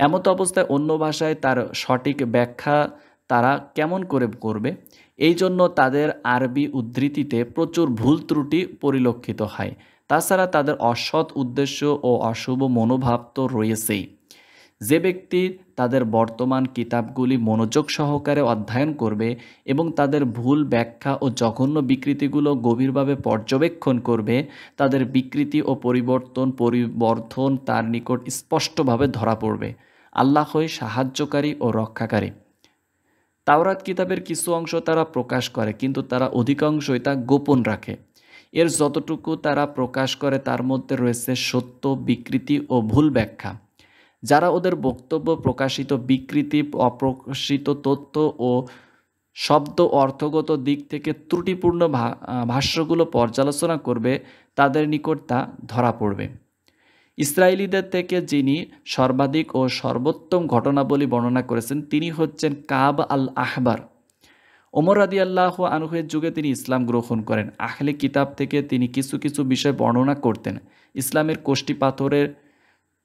এমত অবস্থায় অন্য ভাষায় তার সঠিক ব্যাখ্যা তারা কেমন করে করবে? এই জন্য তাদের আরবি উদ্ধৃতিতে প্রচুর ভুল ত্রুটি পরিলক্ষিত হয়। তাছাড়া তাদের অসৎ উদ্দেশ্য ও অশুভ মনোভাব তো রয়েছেই। যে ব্যক্তি তাদের বর্তমান কিতাবগুলি মনোযোগ সহকারে অধ্যয়ন করবে এবং তাদের ভুল ব্যাখ্যা ও জঘন্য বিকৃতিগুলো গভীরভাবে পর্যবেক্ষণ করবে, তাদের বিকৃতি ও পরিবর্ধন তার নিকট স্পষ্টভাবে ধরা পড়বে। আল্লাহই সাহায্যকারী ও রক্ষাকারী। তাওরাত কিতাবের কিছু অংশ তারা প্রকাশ করে, কিন্তু তারা অধিকাংশই তা গোপন রাখে। এর যতটুকু তারা প্রকাশ করে তার মধ্যে রয়েছে সত্য, বিকৃতি ও ভুল ব্যাখ্যা। যারা ওদের বক্তব্য, প্রকাশিত বিকৃতি, অপ্রকাশিত তথ্য ও শব্দ অর্থগত দিক থেকে ত্রুটিপূর্ণ ভাষ্যগুলো পর্যালোচনা করবে, তাদের নিকট তা ধরা পড়বে। ইসরায়েলিদের থেকে যিনি সর্বাধিক ও সর্বোত্তম ঘটনাবলী বর্ণনা করেছেন তিনি হচ্ছেন কাব আল আহবার। ওমর রাদিয়াল্লাহু আনহুর যুগে তিনি ইসলাম গ্রহণ করেন। আহলে কিতাব থেকে তিনি কিছু কিছু বিষয় বর্ণনা করতেন। ইসলামের কোষ্ঠী পাথরের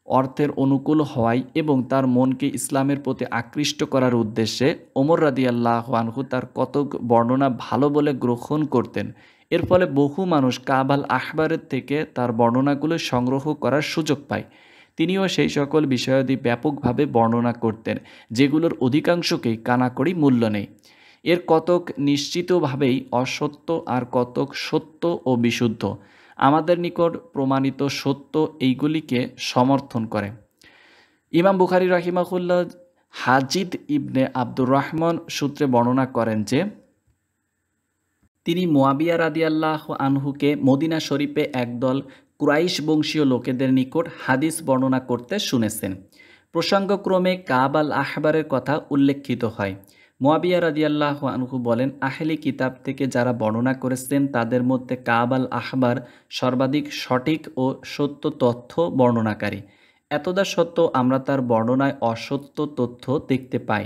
অর্থের অনুকূল হওয়ায় এবং তার মনকে ইসলামের প্রতি আকৃষ্ট করার উদ্দেশ্যে ওমর রাদিয়াল্লাহু আনহু তার কতক বর্ণনা ভালো বলে গ্রহণ করতেন। এর ফলে বহু মানুষ কাব আল আহবারের থেকে তার বর্ণনাগুলো সংগ্রহ করার সুযোগ পায়। তিনিও সেই সকল বিষয়াদি ব্যাপকভাবে বর্ণনা করতেন, যেগুলোর অধিকাংশকেই কানাকড়ি মূল্য নেই। এর কতক নিশ্চিতভাবেই অসত্য আর কতক সত্য ও বিশুদ্ধ। আমাদের নিকট প্রমাণিত সত্য এইগুলিকে সমর্থন করে। ইমাম বুখারী রাহিমাহুল্লাহ হাজিদ ইবনে আব্দুর রহমান সূত্রে বর্ণনা করেন যে তিনি মুয়াবিয়া রাদিয়াল্লাহু আনহুকে মদিনা শরীফে একদল কুরাইশ বংশীয় লোকেদের নিকট হাদিস বর্ণনা করতে শুনেছেন। প্রসঙ্গক্রমে কাব আল আহবারের কথা উল্লেখিত হয়। মুয়াবিয়া রাদিয়াল্লাহু আনহু বলেন, আহলি কিতাব থেকে যারা বর্ণনা করেছেন তাদের মধ্যে কাব আল আহবার সর্বাধিক সঠিক ও সত্য তথ্য বর্ণনাকারী। এতদা সত্ত্বেও আমরা তার বর্ণনায় অসত্য তথ্য দেখতে পাই,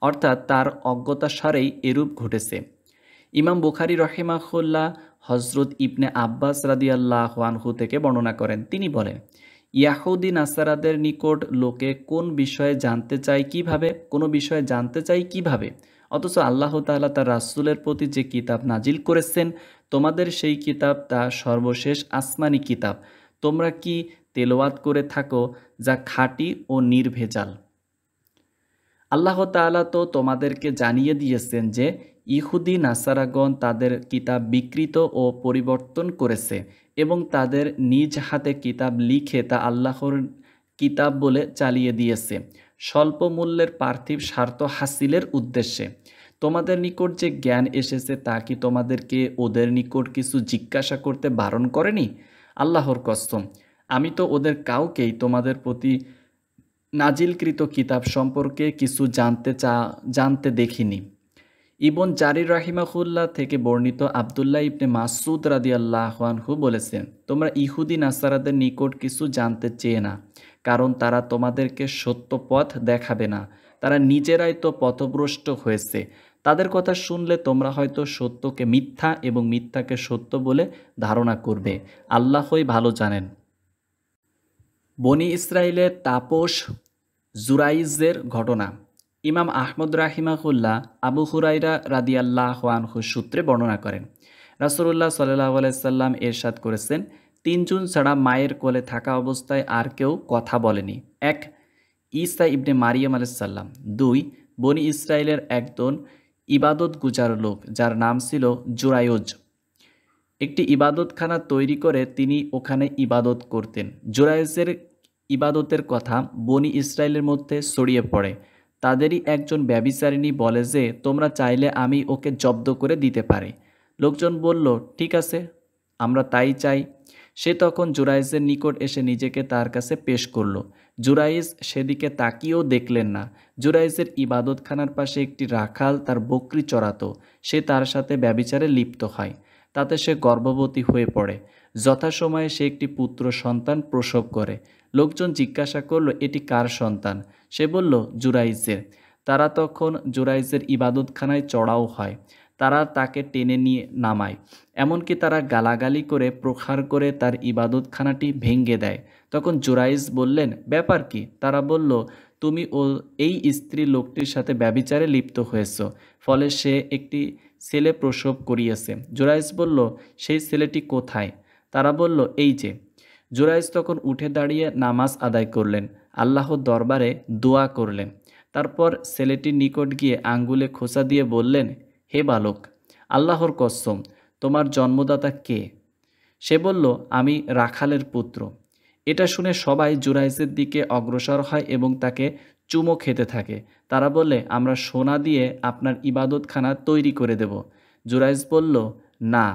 অর্থাৎ তার অজ্ঞতাসারেই এরূপ ঘটেছে। ইমাম বুখারী রাহিমাহুল্লাহ হজরত ইবনে আব্বাস রাদিয়াল্লাহু আনহু থেকে বর্ণনা করেন, তিনি বলেন, ইয়াহুদি নাসারাদের নিকট লোকে কোন বিষয়ে জানতে চায় কিভাবে, কোনো বিষয়ে জানতে চায় কিভাবে, অথচ আল্লাহ তাআলা তার রাসূলের প্রতি যে কিতাব নাজিল করেছেন তোমাদের সেই কিতাব তা সর্বশেষ আসমানি কিতাব, তোমরা কি তেলাওয়াত করে থাকো যা খাঁটি ও নির্ভেজাল। আল্লাহ তাআলা তো তোমাদেরকে জানিয়ে দিয়েছেন যে ইহুদি নাসারাগণ তাদের কিতাব বিকৃত ও পরিবর্তন করেছে এবং তাদের নিজ হাতে কিতাব লিখে তা আল্লাহর কিতাব বলে চালিয়ে দিয়েছে স্বল্প মূল্যের পার্থিব স্বার্থ হাসিলের উদ্দেশ্যে। তোমাদের নিকট যে জ্ঞান এসেছে তা কি তোমাদেরকে ওদের নিকট কিছু জিজ্ঞাসা করতে বারণ করেনি? আল্লাহর কসম, আমি তো ওদের কাউকেই তোমাদের প্রতি নাজিলকৃত কিতাব সম্পর্কে কিছু জানতে দেখিনি। ইবন জারির রাহিমাহুল্লাহ থেকে বর্ণিত আবদুল্লাহ ইবনে মাসউদ রাদিয়াল্লাহু আনহু বলেছেন, তোমরা ইহুদি নাসারাদের নিকট কিছু জানতে চেয়ে না, কারণ তারা তোমাদেরকে সত্য পথ দেখাবে না। তারা নিজেরাই তো পথভ্রষ্ট হয়েছে। তাদের কথা শুনলে তোমরা হয়তো সত্যকে মিথ্যা এবং মিথ্যাকে সত্য বলে ধারণা করবে। আল্লাহই ভালো জানেন। বনি ইসরাইলের তাপস জুরাইজের ঘটনা। ইমাম আহমদ রাহিমাহুল্লাহ আবু হুরাইরা রাদিয়াল্লাহু আনহু সূত্রে বর্ণনা করেন, রাসূলুল্লাহ সাল্লাল্লাহু আলাইহি সাল্লাম এরশাদ করেছেন, তিনজন ছাড়া মায়ের কোলে থাকা অবস্থায় আর কেউ কথা বলেনি। ১. ঈসা ইবনে মারিয়াম আলাইহিস সালাম। ২. বনি ইসরাইলের একজন ইবাদত গুজার লোক যার নাম ছিল জুরায়জ। একটি ইবাদতখানা তৈরি করে তিনি ওখানে ইবাদত করতেন। জুরাইজের ইবাদতের কথা বনি ইসরায়েলের মধ্যে ছড়িয়ে পড়ে। তাদেরই একজন ব্যভিচারিণী বলে যে, তোমরা চাইলে আমি ওকে জব্দ করে দিতে পারি। লোকজন বলল, ঠিক আছে, আমরা তাই চাই। সে তখন জুরাইজের নিকট এসে নিজেকে তার কাছে পেশ করল। জুরাইজ সেদিকে তাকিয়েও দেখলেন না। জুরাইজের ইবাদতখানার পাশে একটি রাখাল তার বকরি চড়াতো। সে তার সাথে ব্যভিচারে লিপ্ত হয়। তাতে সে গর্ভবতী হয়ে পড়ে। যথাসময়ে সে একটি পুত্র সন্তান প্রসব করে। লোকজন জিজ্ঞাসা করল, এটি কার সন্তান? সে বলল, জুরাইজের। তারা তখন জুরাইজের ইবাদতখানায় চড়াও হয়। তারা তাকে টেনে নিয়ে নামায়। এমনকি তারা গালাগালি করে প্রহার করে তার ইবাদতখানাটি ভেঙে দেয়। তখন জুরাইজ বললেন, ব্যাপার কি? তারা বলল, তুমি এই স্ত্রী লোকটির সাথে ব্যভিচারে লিপ্ত হয়েছ, ফলে সে একটি ছেলে প্রসব করিয়েছে। জুরাইজ বলল, সেই ছেলেটি কোথায়? তারা বলল, এই যে। জুরাইজ তখন উঠে দাঁড়িয়ে নামাজ আদায় করলেন, আল্লাহর দরবারে দোয়া করলেন। তারপর ছেলেটির নিকট গিয়ে আঙ্গুলে খোঁচা দিয়ে বললেন, হে বালক, আল্লাহর কসম, তোমার জন্মদাতা কে? সে বলল, আমি রাখালের পুত্র। এটা শুনে সবাই জুরাইজের দিকে অগ্রসর হয় এবং তাকে চুমো খেতে থাকে। তারা বলে, আমরা সোনা দিয়ে আপনার ইবাদতখানা তৈরি করে দেব। জুরাইজ বলল, না,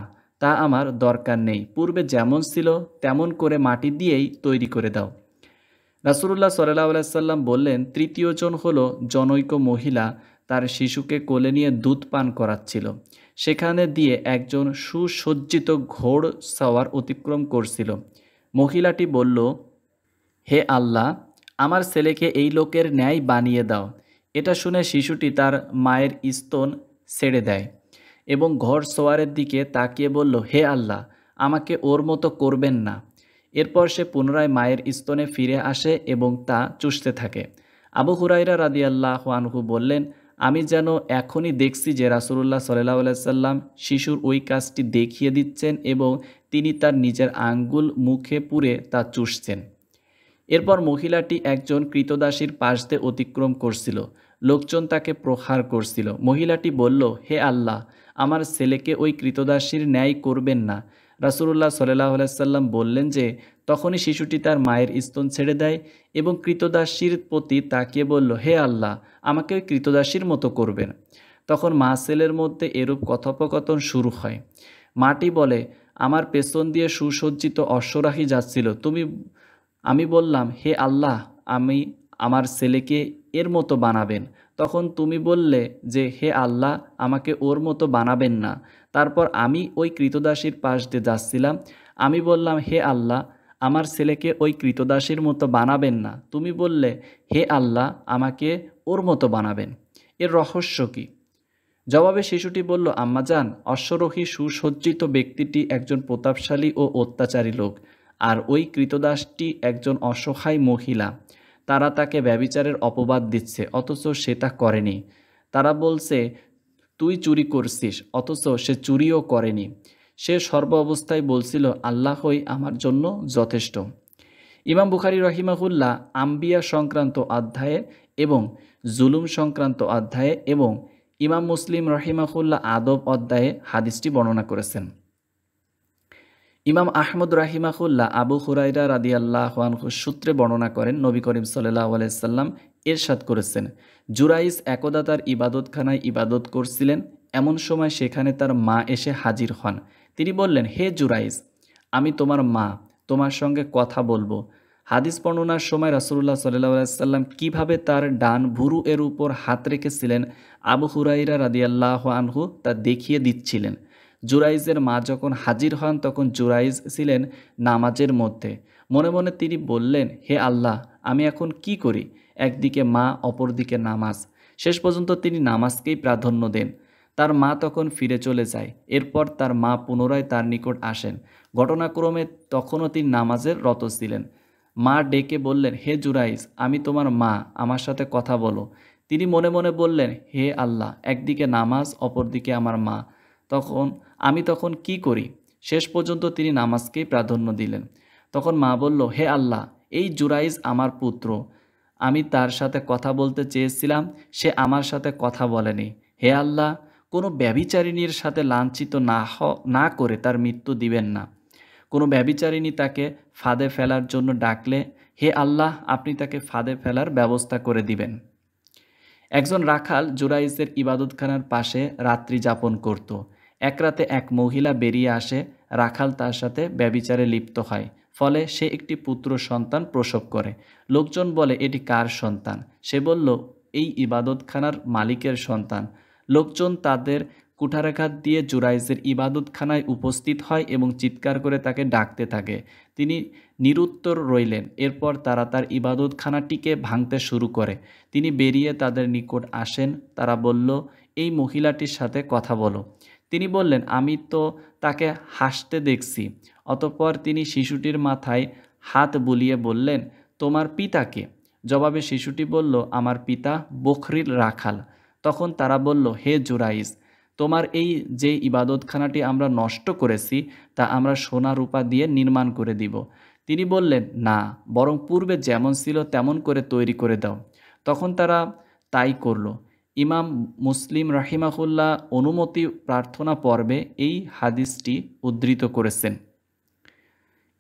তা আমার দরকার নেই। পূর্বে যেমন ছিল তেমন করে মাটি দিয়েই তৈরি করে দাও। রাসূলুল্লাহ সাল্লাল্লাহু আলাইহি সাল্লাম বললেন, তৃতীয়জন হলো জনৈক মহিলা তার শিশুকে কোলে নিয়ে দুধ পান করাচ্ছিল। সেখানে দিয়ে একজন সুসজ্জিত ঘোড় সওয়ার অতিক্রম করছিল। মহিলাটি বলল, হে আল্লাহ, আমার ছেলেকে এই লোকের ন্যায় বানিয়ে দাও। এটা শুনে শিশুটি তার মায়ের স্তন ছেড়ে দেয় এবং ঘোড় সওয়ারের দিকে তাকিয়ে বলল, হে আল্লাহ, আমাকে ওর মতো করবেন না। এরপর সে পুনরায় মায়ের স্তনে ফিরে আসে এবং তা চুষতে থাকে। আবু হুরাইরা রাদিয়াল্লাহু আনহু বললেন, আমি যেন এখনই দেখছি যে রাসূলুল্লাহ সাল্লাল্লাহু আলাইহি সাল্লাম শিশুর ওই কাজটি দেখিয়ে দিচ্ছেন এবং তিনি তার নিজের আঙ্গুল মুখে পুরে তা চুষছেন। এরপর মহিলাটি একজন কৃতদাসীর পাশ দিয়ে অতিক্রম করছিল। লোকজন তাকে প্রহার করছিল। মহিলাটি বলল, হে আল্লাহ, আমার ছেলেকে ওই কৃতদাসীর ন্যায় করবেন না। রাসূলুল্লাহ সাল্লাল্লাহু আলাইহি সাল্লাম বললেন যে, তখনই শিশুটি তার মায়ের স্তন ছেড়ে দেয় এবং কৃতদাসীর প্রতি তাকিয়ে বলল, হে আল্লাহ, আমাকে ওই কৃতদাসীর মতো করবেন। তখন মা ছেলের মধ্যে এরূপ কথোপকথন শুরু হয়। মাটি বলে, আমার পেছন দিয়ে সুসজ্জিত অশ্বরাহি যাচ্ছিল। আমি বললাম, হে আল্লাহ, আমার ছেলেকে এর মতো বানাবেন। তখন তুমি বললে যে, হে আল্লাহ, আমাকে ওর মতো বানাবেন না। তারপর আমি ওই কৃতদাসীর পাশ দিয়ে যাচ্ছিলাম। আমি বললাম, হে আল্লাহ, আমার ছেলেকে ওই কৃতদাসীর মতো বানাবেন না। তুমি বললে, হে আল্লাহ, আমাকে ওর মতো বানাবেন। এর রহস্য কী? জবাবে শিশুটি বলল, আম্মাজান, অশ্বরোহী সুসজ্জিত ব্যক্তিটি একজন প্রতাপশালী ও অত্যাচারী লোক, আর ওই কৃতদাসটি একজন অসহায় মহিলা। তারা তাকে ব্যভিচারের অপবাদ দিচ্ছে, অথচ সে তা করেনি। তারা বলছে, তুই চুরি করছিস, অথচ সে চুরিও করেনি। সে সর্ব অবস্থায় বলছিল, আল্লাহই আমার জন্য যথেষ্ট। ইমাম বুখারী রহিমাহুল্লাহ আম্বিয়া সংক্রান্ত অধ্যায়ে এবং জুলুম সংক্রান্ত অধ্যায়ে এবং ইমাম মুসলিম রহিমাহুল্লাহ আদব অধ্যায়ে হাদিসটি বর্ণনা করেছেন। ইমাম আহমদ রাহিমাহুল্লাহ আবু হুরাইরা রাদিয়াল্লাহু আনহু সূত্রে বর্ণনা করেন, নবী করিম সাল্লাল্লাহু আলাইহি সাল্লাম ইরশাদ করেছেন, জুরাইজ একদা তার ইবাদতখানায় ইবাদত করছিলেন। এমন সময় সেখানে তার মা এসে হাজির হন। তিনি বললেন, হে জুরাইজ, আমি তোমার মা, তোমার সঙ্গে কথা বলবো। হাদিস বর্ণনার সময় রাসূলুল্লাহ সাল্লাল্লাহু আলাইহি সাল্লাম কীভাবে তার ডান ভুরু এর উপর হাত রেখেছিলেন আবু হুরাইরা রাদিয়াল্লাহু আনহু তা দেখিয়ে দিচ্ছিলেন। জুরাইজের মা যখন হাজির হন তখন জুরাইজ ছিলেন নামাজের মধ্যে। মনে মনে তিনি বললেন, হে আল্লাহ, আমি এখন কি করি? একদিকে মা, অপরদিকে নামাজ। শেষ পর্যন্ত তিনি নামাজকেই প্রাধান্য দেন। তার মা তখন ফিরে চলে যায়। এরপর তার মা পুনরায় তার নিকট আসেন। ঘটনাক্রমে তখনও তিনি নামাজের রত ছিলেন। মা ডেকে বললেন, হে জুরাইজ, আমি তোমার মা, আমার সাথে কথা বলো। তিনি মনে মনে বললেন, হে আল্লাহ, একদিকে নামাজ, অপরদিকে আমার মা, তখন কি করি? শেষ পর্যন্ত তিনি নামাজকেই প্রাধান্য দিলেন। তখন মা বলল, হে আল্লাহ, এই জুরাইজ আমার পুত্র, আমি তার সাথে কথা বলতে চেয়েছিলাম, সে আমার সাথে কথা বলেনি। হে আল্লাহ, কোনো ব্যভিচারিণীর সাথে লাঞ্ছিত না করে তার মৃত্যু দিবেন না। কোনো ব্যভিচারিণী তাকে ফাঁদে ফেলার জন্য ডাকলে, হে আল্লাহ, আপনি তাকে ফাঁদে ফেলার ব্যবস্থা করে দিবেন। একজন রাখাল জুরাইজের ইবাদতখানার পাশে রাত্রি যাপন করত। এক রাতে এক মহিলা বেরিয়ে আসে, রাখাল তার সাথে ব্যভিচারে লিপ্ত হয়। ফলে সে একটি পুত্র সন্তান প্রসব করে। লোকজন বলে, এটি কার সন্তান? সে বলল, এই ইবাদতখানার মালিকের সন্তান। লোকজন তাদের কুঠারাঘাত দিয়ে জুরাইজের ইবাদতখানায় উপস্থিত হয় এবং চিৎকার করে তাকে ডাকতে থাকে। তিনি নিরুত্তর রইলেন। এরপর তারা তার ইবাদতখানাটিকে ভাঙতে শুরু করে। তিনি বেরিয়ে তাদের নিকট আসেন। তারা বলল, এই মহিলাটির সাথে কথা বলো। তিনি বললেন, আমি তো তাকে হাসতে দেখছি। অতঃপর তিনি শিশুটির মাথায় হাত বুলিয়ে বললেন, তোমার পিতা কে? জবাবে শিশুটি বলল, আমার পিতা বখরির রাখাল। তখন তারা বলল, হে জুরাইজ, তোমার এই যে ইবাদতখানাটি আমরা নষ্ট করেছি তা আমরা সোনা রূপা দিয়ে নির্মাণ করে দিব। তিনি বললেন, না, বরং পূর্বে যেমন ছিল তেমন করে তৈরি করে দাও। তখন তারা তাই করল। ইমাম মুসলিম রাহিমাহুল্লাহ অনুমতি প্রার্থনা পর্বে এই হাদিসটি উদ্ধৃত করেছেন।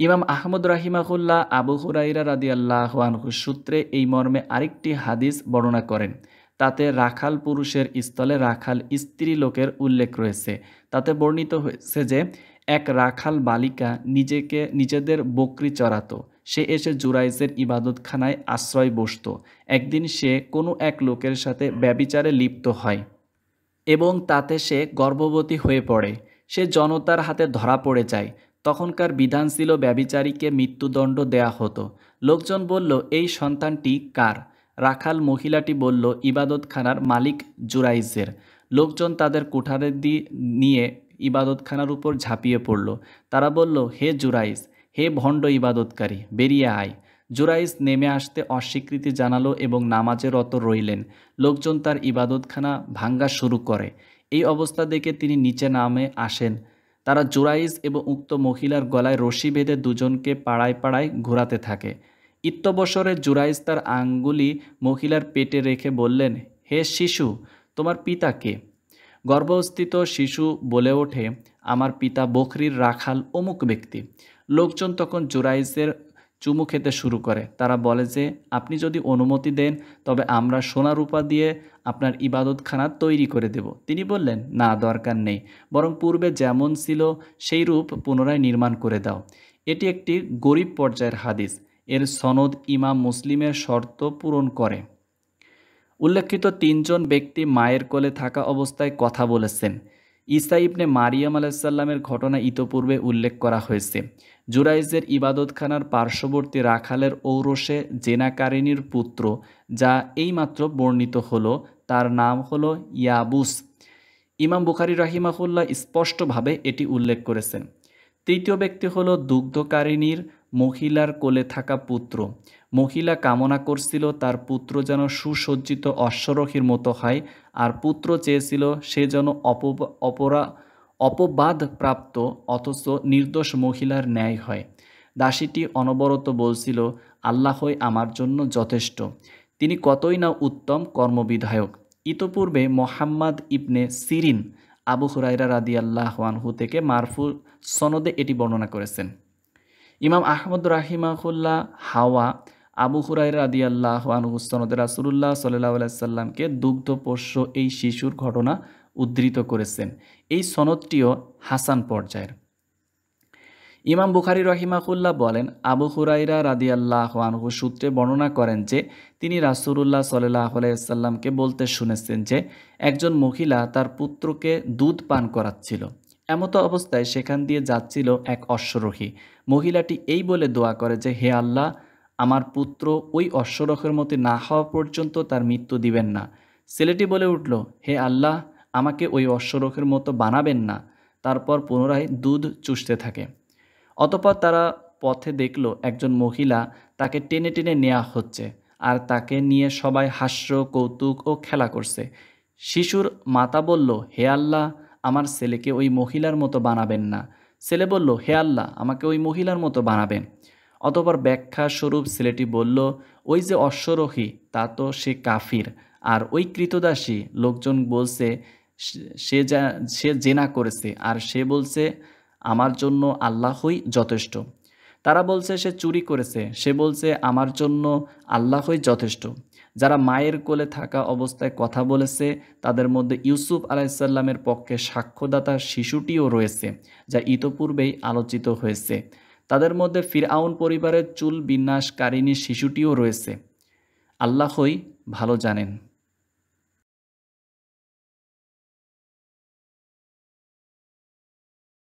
ইমাম আহমদ রাহিমাহুল্লাহ আবু হুরাইরা রাদিয়াল্লাহু আনহু সূত্রে এই মর্মে আরেকটি হাদিস বর্ণনা করেন। তাতে রাখাল পুরুষের স্থলে রাখাল স্ত্রী লোকের উল্লেখ রয়েছে। তাতে বর্ণিত হয়েছে যে এক রাখাল বালিকা নিজেদের বকরি চড়াতো। সে এসে জুরাইজের ইবাদতখানায় আশ্রয় বসত। একদিন সে কোনো এক লোকের সাথে ব্যভিচারে লিপ্ত হয় এবং তাতে সে গর্ভবতী হয়ে পড়ে। সে জনতার হাতে ধরা পড়ে যায়। তখনকার বিধান ছিল ব্যভিচারীকে মৃত্যুদণ্ড দেয়া হতো। লোকজন বলল, এই সন্তানটি কার? রাখাল মহিলাটি বলল, ইবাদতখানার মালিক জুরাইজের। লোকজন তাদের কুঠারে নিয়ে ইবাদতখানার উপর ঝাঁপিয়ে পড়ল। তারা বলল, হে জুরাইজ, হে ভণ্ড ইবাদতকারী, বেরিয়ে আয়। জুরাইজ নেমে আসতে অস্বীকৃতি জানালো এবং নামাজে রত রইলেন। লোকজন তার ইবাদতখানা ভাঙ্গা শুরু করে। এই অবস্থা দেখে তিনি নিচে নামে আসেন। তারা জুরাইজ এবং উক্ত মহিলার গলায় রশি বেঁধে দুজনকে পাড়ায় পাড়ায় ঘোরাতে থাকে। ইত্যবসরে জুরাইজ তার আঙ্গুলি মহিলার পেটে রেখে বললেন, হে শিশু, তোমার পিতা কে? গর্ভস্থিত শিশু বলে ওঠে, আমার পিতা বখরির রাখাল অমুক ব্যক্তি। লোকজন তখন জুরাইজের চুমু খেতে শুরু করে। তারা বলে যে, আপনি যদি অনুমতি দেন তবে আমরা সোনা রূপা দিয়ে আপনার ইবাদতখানা তৈরি করে দেব। তিনি বললেন, না, দরকার নেই, বরং পূর্বে যেমন ছিল সেই রূপ পুনরায় নির্মাণ করে দাও। এটি একটি গরীব পর্যায়ের হাদিস। এর সনদ ইমাম মুসলিমের শর্ত পূরণ করে। উল্লেখিত তিনজন ব্যক্তি মায়ের কোলে থাকা অবস্থায় কথা বলেছেন। ঈসা ইবনে মারিয়াম আলাইসাল্লামের ঘটনা ইতোপূর্বে উল্লেখ করা হয়েছে। জুরাইজের ইবাদতখানার পার্শ্ববর্তী রাখালের ঔরসে জেনাকারিনীর পুত্র, যা এইমাত্র বর্ণিত হলো, তার নাম হলো ইয়াবুস। ইমাম বুখারী রাহিমাহুল্লাহ স্পষ্টভাবে এটি উল্লেখ করেছেন। তৃতীয় ব্যক্তি হলো দুগ্ধকারিণীর মহিলার কোলে থাকা পুত্র। মহিলা কামনা করছিল তার পুত্র যেন সুসজ্জিত অশ্বরোহীর মতো হয়, আর পুত্র চেয়েছিল সে যেন অপবাদপ্রাপ্ত অথচ নির্দোষ মহিলার ন্যায় হয়। দাসীটি অনবরত বলছিল, আল্লাহই আমার জন্য যথেষ্ট, তিনি কতই না উত্তম কর্মবিধায়ক। ইতোপূর্বে মোহাম্মদ ইবনে সিরিন আবু হুরায়রা রাদিয়াল্লাহু আনহু থেকে মারফু সনদে এটি বর্ণনা করেছেন। ইমাম আহমদ রাহিমাহুল্লাহ হাওয়া আবু হুরায়রা রাদিয়াল্লাহু আনহু সনদে রাসূলুল্লাহ সাল্লাল্লাহু আলাইহি সাল্লামকে দুগ্ধপোষ্য এই শিশুর ঘটনা উদ্ধৃত করেছেন। এই সনদটিও হাসান পর্যায়ের। ইমাম বুখারী রাহিমাহুল্লাহ বলেন, আবু হুরায়রা রাদিয়াল্লাহু আনহু সূত্রে বর্ণনা করেন যে তিনি রাসূলুল্লাহ সাল্লাল্লাহু আলাইহি সাল্লামকে বলতে শুনেছেন যে একজন মহিলা তার পুত্রকে দুধ পান করাচ্ছিল। এমতো অবস্থায় সেখান দিয়ে যাচ্ছিল এক অশ্বরোহী। মহিলাটি এই বলে দোয়া করে যে, হে আল্লাহ, আমার পুত্র ওই অশ্বরোহের মতো না হওয়া পর্যন্ত তার মৃত্যু দিবেন না। ছেলেটি বলে উঠল, হে আল্লাহ, আমাকে ওই অশ্বরোহের মতো বানাবেন না। তারপর পুনরায় দুধ চুষতে থাকে। অতঃপর তারা পথে দেখল একজন মহিলা তাকে টেনে টেনে নেওয়া হচ্ছে, আর তাকে নিয়ে সবাই হাস্য, কৌতুক ও খেলা করছে। শিশুর মাতা বলল, হে আল্লাহ, আমার ছেলেকে ওই মহিলার মতো বানাবেন না। ছেলে বলল, হে আল্লাহ, আমাকে ওই মহিলার মতো বানাবেন। অতঃপর ব্যাখ্যা স্বরূপ ছেলেটি বলল, ওই যে অশ্বরোহী, তা তো সে কাফির, আর ওই কৃতদাসী লোকজন বলছে সে জেনা করেছে, আর সে বলছে আমার জন্য আল্লাহই যথেষ্ট। তারা বলছে সে চুরি করেছে, সে বলছে আমার জন্য আল্লাহই যথেষ্ট। যারা মায়ের কোলে থাকা অবস্থায় কথা বলেছে তাদের মধ্যে ইউসুফ আলাইসাল্লামের পক্ষে সাক্ষ্যদাতা শিশুটিও রয়েছে, যা ইতোপূর্বেই আলোচিত হয়েছে। তাদের মধ্যে ফিরআউন পরিবারের চুল বিন্যাসকারিণী শিশুটিও রয়েছে। আল্লাহই ভালো জানেন।